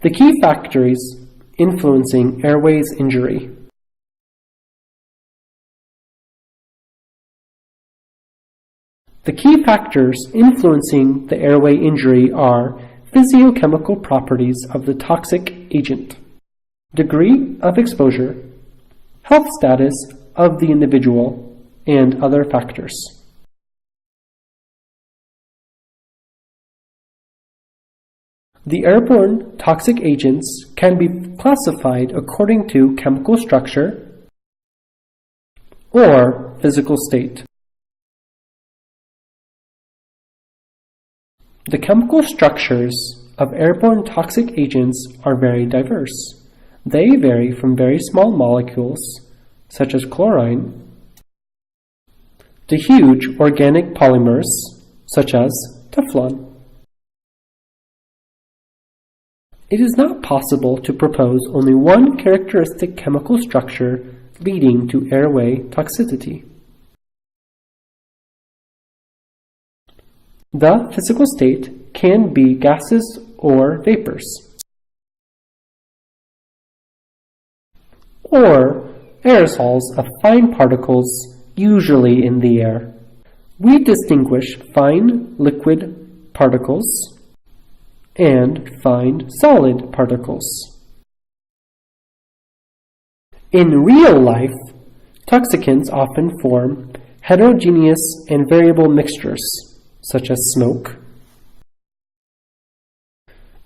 The key factors influencing airways injury. The key factors influencing the airway injury are physiochemical properties of the toxic agent, degree of exposure, health status of the individual, and other factors. The airborne toxic agents can be classified according to chemical structure or physical state. The chemical structures of airborne toxic agents are very diverse. They vary from very small molecules, such as chlorine, to huge organic polymers, such as Teflon. It is not possible to propose only one characteristic chemical structure leading to airway toxicity. The physical state can be gases or vapors, or aerosols of fine particles usually in the air. We distinguish fine liquid particles and fine solid particles. In real life, toxicants often form heterogeneous and variable mixtures, such as smoke.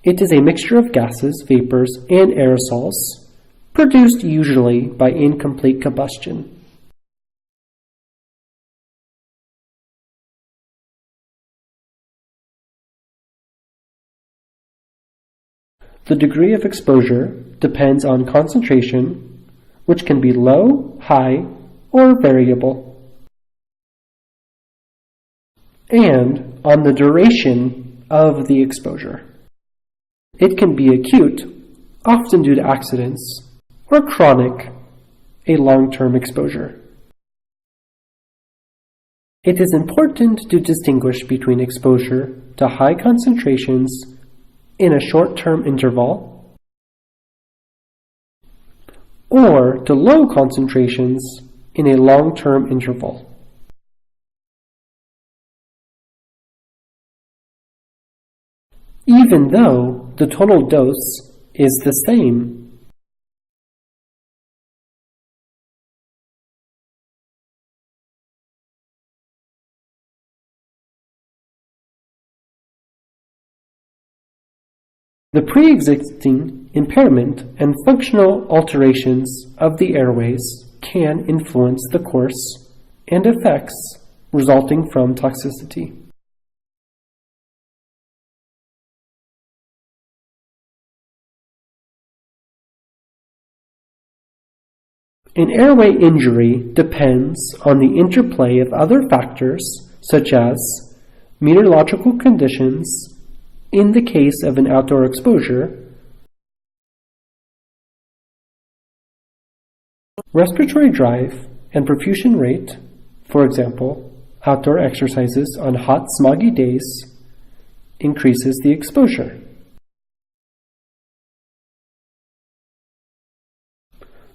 It is a mixture of gases, vapors, and aerosols, produced usually by incomplete combustion. The degree of exposure depends on concentration, which can be low, high, or variable, and on the duration of the exposure. It can be acute, often due to accidents, or chronic, a long-term exposure. It is important to distinguish between exposure to high concentrations in a short-term interval or to low concentrations in a long-term interval. Even though the total dose is the same. The pre-existing impairment and functional alterations of the airways can influence the course and effects resulting from toxicity. An airway injury depends on the interplay of other factors such as meteorological conditions in the case of an outdoor exposure, respiratory drive and perfusion rate, for example, outdoor exercises on hot, smoggy days increases the exposure.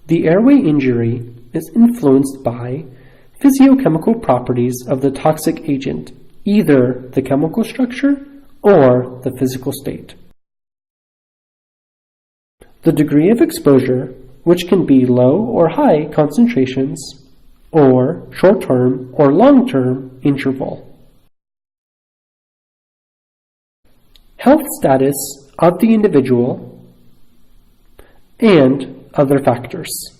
The airway injury is influenced by physiochemical properties of the toxic agent, either the chemical structure or the physical state. The degree of exposure, which can be low or high concentrations, or short-term or long-term interval. Health status of the individual and other factors.